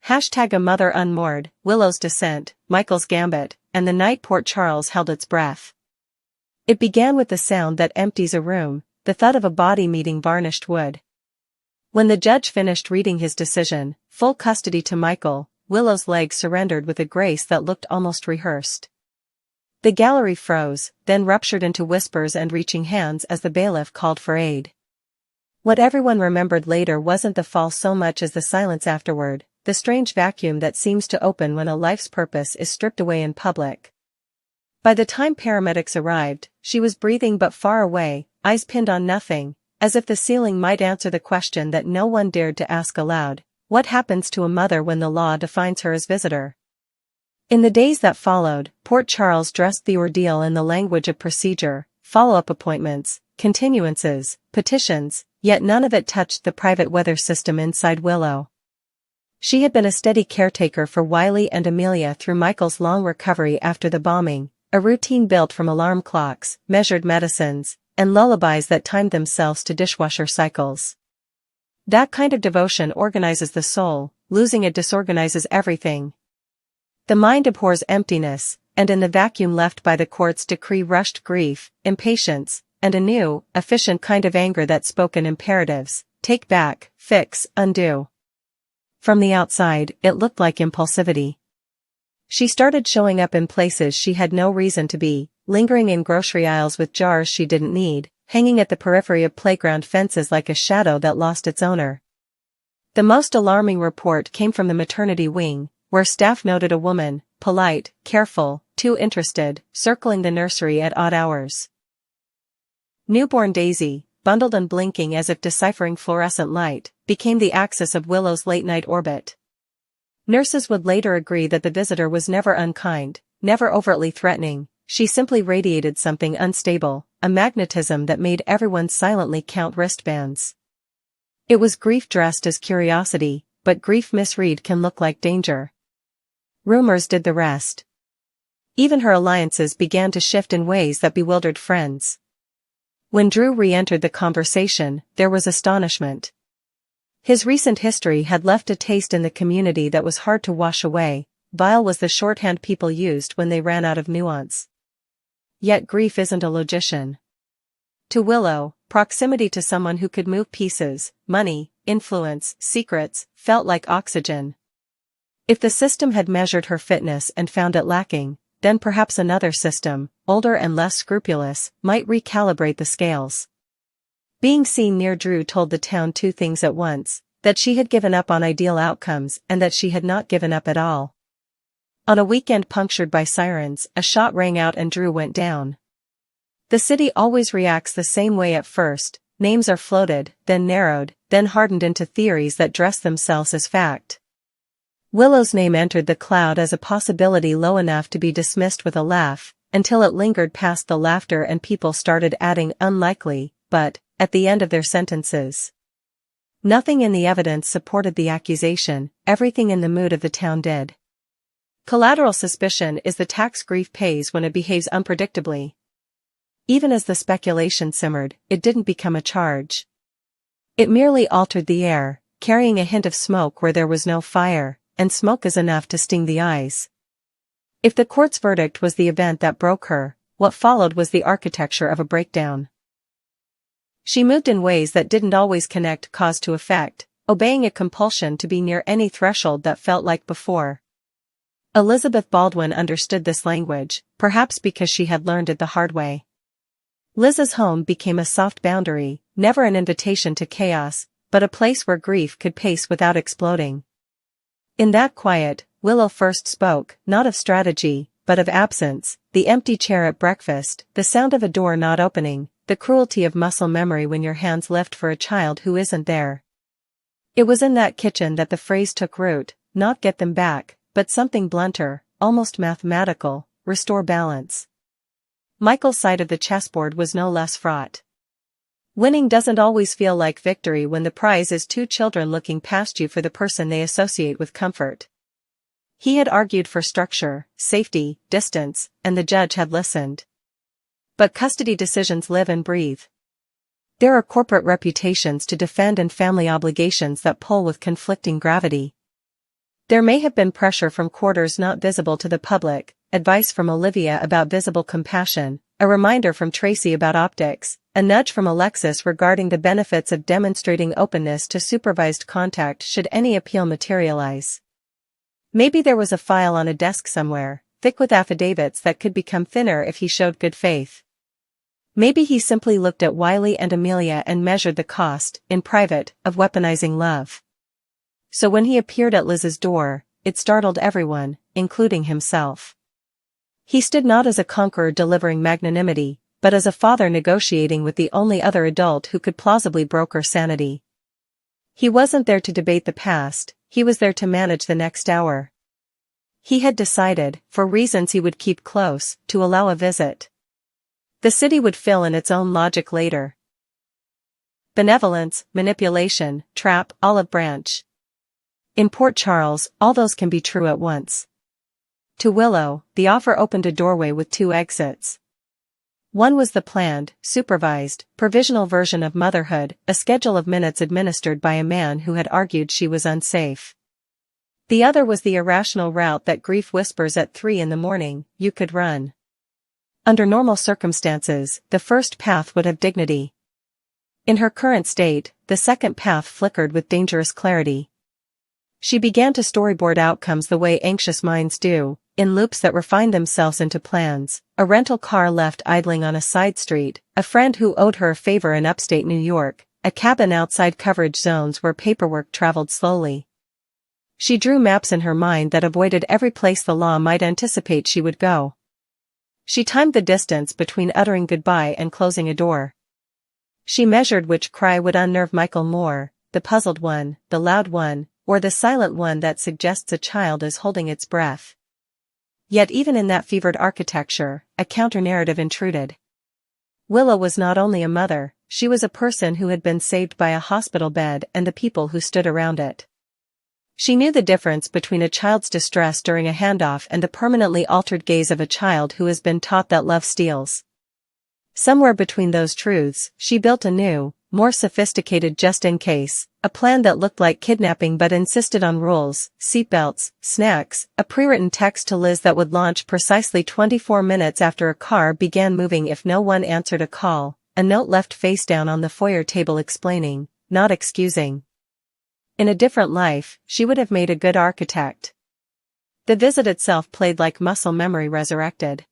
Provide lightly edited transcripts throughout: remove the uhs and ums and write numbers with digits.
Hashtag a mother unmoored, Willow's descent, Michael's gambit, and the night Port Charles held its breath. It began with the sound that empties a room, the thud of a body meeting varnished wood. When the judge finished reading his decision, full custody to Michael, Willow's legs surrendered with a grace that looked almost rehearsed. The gallery froze, then ruptured into whispers and reaching hands as the bailiff called for aid. What everyone remembered later wasn't the fall so much as the silence afterward, the strange vacuum that seems to open when a life's purpose is stripped away in public. By the time paramedics arrived, she was breathing but far away, eyes pinned on nothing, as if the ceiling might answer the question that no one dared to ask aloud: what happens to a mother when the law defines her as visitor? In the days that followed, Port Charles dressed the ordeal in the language of procedure, follow-up appointments, continuances, petitions, yet none of it touched the private weather system inside Willow. She had been a steady caretaker for Wiley and Amelia through Michael's long recovery after the bombing, a routine built from alarm clocks, measured medicines, and lullabies that timed themselves to dishwasher cycles. That kind of devotion organizes the soul, losing it disorganizes everything. The mind abhors emptiness, and in the vacuum left by the court's decree rushed grief, impatience, and a new, efficient kind of anger that spoke in imperatives: take back, fix, undo. From the outside, it looked like impulsivity. She started showing up in places she had no reason to be, lingering in grocery aisles with jars she didn't need, hanging at the periphery of playground fences like a shadow that lost its owner. The most alarming report came from the maternity wing, where staff noted a woman, polite, careful, too interested, circling the nursery at odd hours. Newborn Daisy, bundled and blinking as if deciphering fluorescent light, became the axis of Willow's late-night orbit. Nurses would later agree that the visitor was never unkind, never overtly threatening. She simply radiated something unstable, a magnetism that made everyone silently count wristbands. It was grief dressed as curiosity, but grief misread can look like danger. Rumors did the rest. Even her alliances began to shift in ways that bewildered friends. When Drew re-entered the conversation, there was astonishment. His recent history had left a taste in the community that was hard to wash away. Vile was the shorthand people used when they ran out of nuance. Yet grief isn't a logician. To Willow, proximity to someone who could move pieces, money, influence, secrets, felt like oxygen. If the system had measured her fitness and found it lacking, then perhaps another system, older and less scrupulous, might recalibrate the scales. Being seen near Drew told the town two things at once: that she had given up on ideal outcomes and that she had not given up at all. On a weekend punctured by sirens, a shot rang out and Drew went down. The city always reacts the same way at first: names are floated, then narrowed, then hardened into theories that dress themselves as fact. Willow's name entered the cloud as a possibility low enough to be dismissed with a laugh, until it lingered past the laughter and people started adding unlikely, but, at the end of their sentences. Nothing in the evidence supported the accusation, everything in the mood of the town did. Collateral suspicion is the tax grief pays when it behaves unpredictably. Even as the speculation simmered, it didn't become a charge. It merely altered the air, carrying a hint of smoke where there was no fire, and smoke is enough to sting the eyes. If the court's verdict was the event that broke her, what followed was the architecture of a breakdown. She moved in ways that didn't always connect cause to effect, obeying a compulsion to be near any threshold that felt like before. Elizabeth Baldwin understood this language, perhaps because she had learned it the hard way. Liz's home became a soft boundary, never an invitation to chaos, but a place where grief could pace without exploding. In that quiet, Willow first spoke, not of strategy, but of absence: the empty chair at breakfast, the sound of a door not opening, the cruelty of muscle memory when your hands lift for a child who isn't there. It was in that kitchen that the phrase took root: not get them back, but something blunter, almost mathematical: restore balance. Michael's side of the chessboard was no less fraught. Winning doesn't always feel like victory when the prize is two children looking past you for the person they associate with comfort. He had argued for structure, safety, distance, and the judge had listened. But custody decisions live and breathe. There are corporate reputations to defend and family obligations that pull with conflicting gravity. There may have been pressure from quarters not visible to the public, advice from Olivia about visible compassion, a reminder from Tracy about optics, a nudge from Alexis regarding the benefits of demonstrating openness to supervised contact should any appeal materialize. Maybe there was a file on a desk somewhere, thick with affidavits that could become thinner if he showed good faith. Maybe he simply looked at Wiley and Amelia and measured the cost, in private, of weaponizing love. So when he appeared at Liz's door, it startled everyone, including himself. He stood not as a conqueror delivering magnanimity, but as a father negotiating with the only other adult who could plausibly broker sanity. He wasn't there to debate the past, he was there to manage the next hour. He had decided, for reasons he would keep close, to allow a visit. The city would fill in its own logic later. Benevolence, manipulation, trap, olive branch. In Port Charles, all those can be true at once. To Willow, the offer opened a doorway with two exits. One was the planned, supervised, provisional version of motherhood, a schedule of minutes administered by a man who had argued she was unsafe. The other was the irrational route that grief whispers at 3 a.m, you could run. Under normal circumstances, the first path would have dignity. In her current state, the second path flickered with dangerous clarity. She began to storyboard outcomes the way anxious minds do, in loops that refine themselves into plans, a rental car left idling on a side street, a friend who owed her a favor in upstate New York, a cabin outside coverage zones where paperwork traveled slowly. She drew maps in her mind that avoided every place the law might anticipate she would go. She timed the distance between uttering goodbye and closing a door. She measured which cry would unnerve Michael more, the puzzled one, the loud one, or the silent one that suggests a child is holding its breath. Yet even in that fevered architecture, a counter-narrative intruded. Willow was not only a mother, she was a person who had been saved by a hospital bed and the people who stood around it. She knew the difference between a child's distress during a handoff and the permanently altered gaze of a child who has been taught that love steals. Somewhere between those truths, she built a new, more sophisticated just-in-case, a plan that looked like kidnapping but insisted on rules, seatbelts, snacks, a pre-written text to Liz that would launch precisely 24 minutes after a car began moving if no one answered a call, a note left face down on the foyer table explaining, not excusing. In a different life, she would have made a good architect. The visit itself played like muscle memory resurrected.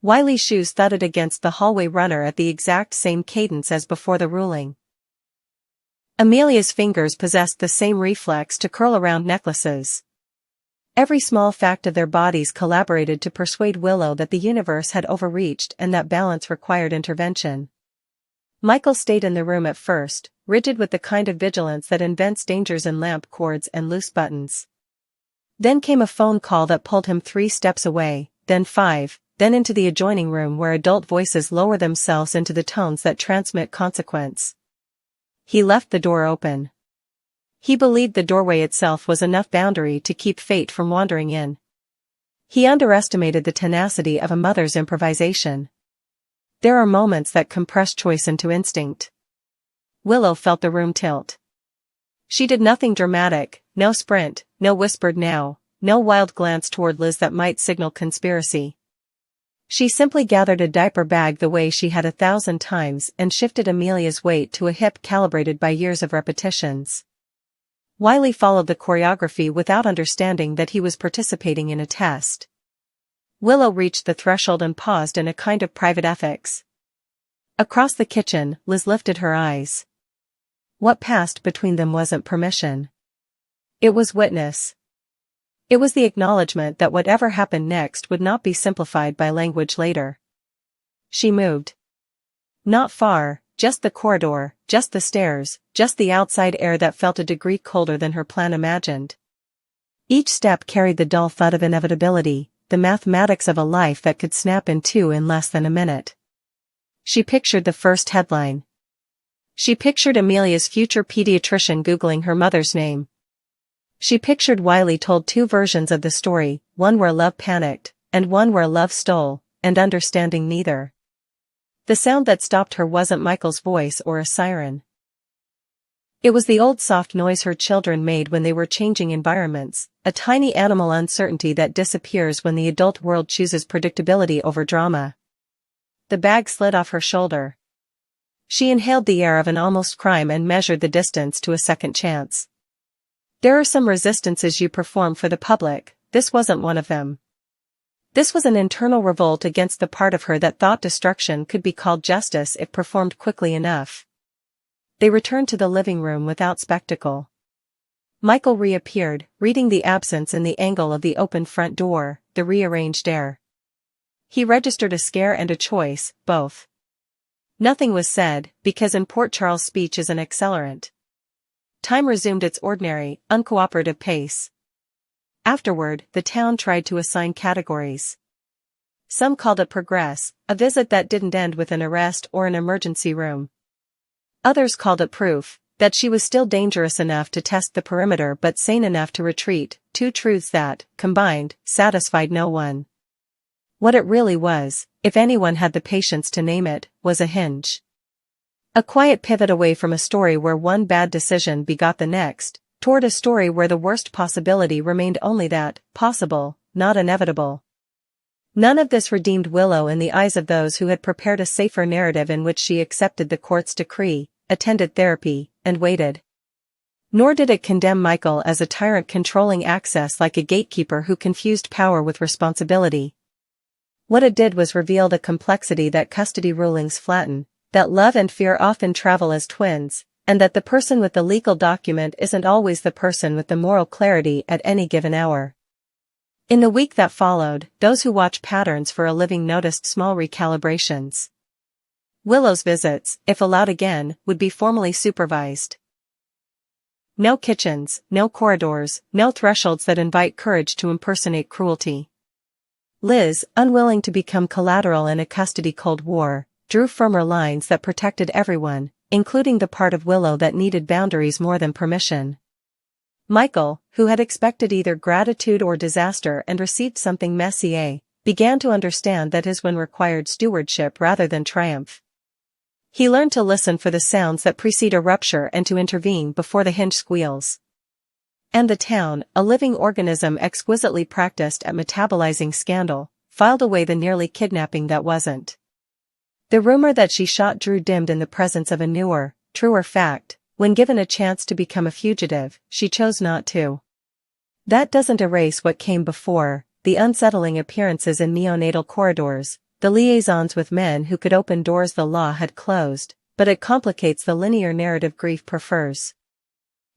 Wiley's shoes thudded against the hallway runner at the exact same cadence as before the ruling. Amelia's fingers possessed the same reflex to curl around necklaces. Every small fact of their bodies collaborated to persuade Willow that the universe had overreached and that balance required intervention. Michael stayed in the room at first, rigid with the kind of vigilance that invents dangers in lamp cords and loose buttons. Then came a phone call that pulled him 3 steps away, then 5, then into the adjoining room where adult voices lower themselves into the tones that transmit consequence. He left the door open. He believed the doorway itself was enough boundary to keep fate from wandering in. He underestimated the tenacity of a mother's improvisation. There are moments that compress choice into instinct. Willow felt the room tilt. She did nothing dramatic, no sprint, no whispered now, no wild glance toward Liz that might signal conspiracy. She simply gathered a diaper bag the way she had 1,000 times and shifted Amelia's weight to a hip calibrated by years of repetitions. Wiley followed the choreography without understanding that he was participating in a test. Willow reached the threshold and paused in a kind of private ethics. Across the kitchen, Liz lifted her eyes. What passed between them wasn't permission. It was witness. It was the acknowledgement that whatever happened next would not be simplified by language later. She moved. Not far, just the corridor, just the stairs, just the outside air that felt a degree colder than her plan imagined. Each step carried the dull thud of inevitability, the mathematics of a life that could snap in two in less than a minute. She pictured the first headline. She pictured Amelia's future pediatrician Googling her mother's name. She pictured Wiley told 2 versions of the story, one where love panicked, and one where love stole, and understanding neither. The sound that stopped her wasn't Michael's voice or a siren. It was the old soft noise her children made when they were changing environments, a tiny animal uncertainty that disappears when the adult world chooses predictability over drama. The bag slid off her shoulder. She inhaled the air of an almost crime and measured the distance to a second chance. There are some resistances you perform for the public, this wasn't one of them. This was an internal revolt against the part of her that thought destruction could be called justice if performed quickly enough. They returned to the living room without spectacle. Michael reappeared, reading the absence in the angle of the open front door, the rearranged air. He registered a scare and a choice, both. Nothing was said, because in Port Charles speech is an accelerant. Time resumed its ordinary, uncooperative pace. Afterward, the town tried to assign categories. Some called it progress, a visit that didn't end with an arrest or an emergency room. Others called it proof that she was still dangerous enough to test the perimeter but sane enough to retreat, two truths that, combined, satisfied no one. What it really was, if anyone had the patience to name it, was a hinge. A quiet pivot away from a story where one bad decision begot the next, toward a story where the worst possibility remained only that, possible, not inevitable. None of this redeemed Willow in the eyes of those who had prepared a safer narrative in which she accepted the court's decree, attended therapy, and waited. Nor did it condemn Michael as a tyrant controlling access like a gatekeeper who confused power with responsibility. What it did was reveal the complexity that custody rulings flatten, that love and fear often travel as twins, and that the person with the legal document isn't always the person with the moral clarity at any given hour. In the week that followed, those who watched patterns for a living noticed small recalibrations. Willow's visits, if allowed again, would be formally supervised. No kitchens, no corridors, no thresholds that invite courage to impersonate cruelty. Liz, unwilling to become collateral in a custody Cold War, drew firmer lines that protected everyone, including the part of Willow that needed boundaries more than permission. Michael, who had expected either gratitude or disaster and received something messier, began to understand that his win required stewardship rather than triumph. He learned to listen for the sounds that precede a rupture and to intervene before the hinge squeals. And the town, a living organism exquisitely practiced at metabolizing scandal, filed away the nearly kidnapping that wasn't. The rumor that she shot Drew dimmed in the presence of a newer, truer fact. When given a chance to become a fugitive, she chose not to. That doesn't erase what came before, the unsettling appearances in neonatal corridors, the liaisons with men who could open doors the law had closed, but it complicates the linear narrative grief prefers.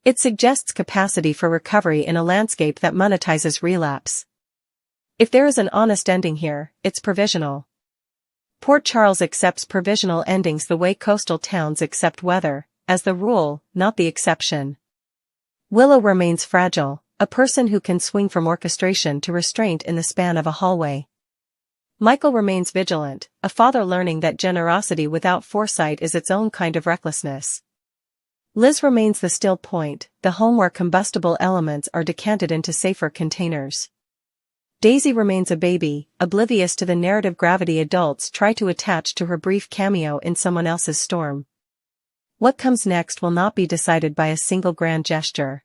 It suggests capacity for recovery in a landscape that monetizes relapse. If there is an honest ending here, it's provisional. Port Charles accepts provisional endings the way coastal towns accept weather, as the rule, not the exception. Willow remains fragile, a person who can swing from orchestration to restraint in the span of a hallway. Michael remains vigilant, a father learning that generosity without foresight is its own kind of recklessness. Liz remains the still point, the home where combustible elements are decanted into safer containers. Daisy remains a baby, oblivious to the narrative gravity adults try to attach to her brief cameo in someone else's storm. What comes next will not be decided by a single grand gesture.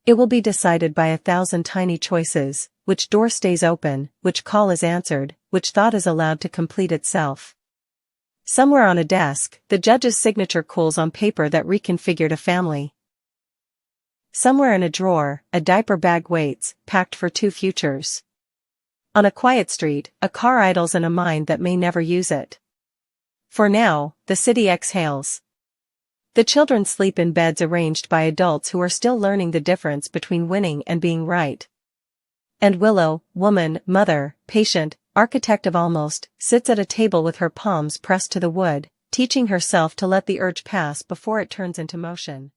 It will be decided by 1,000 tiny choices, which door stays open, which call is answered, which thought is allowed to complete itself. Somewhere on a desk, the judge's signature cools on paper that reconfigured a family. Somewhere in a drawer, a diaper bag waits, packed for two futures. On a quiet street, a car idles in a mind that may never use it. For now, the city exhales. The children sleep in beds arranged by adults who are still learning the difference between winning and being right. And Willow, woman, mother, patient, architect of almost, sits at a table with her palms pressed to the wood, teaching herself to let the urge pass before it turns into motion.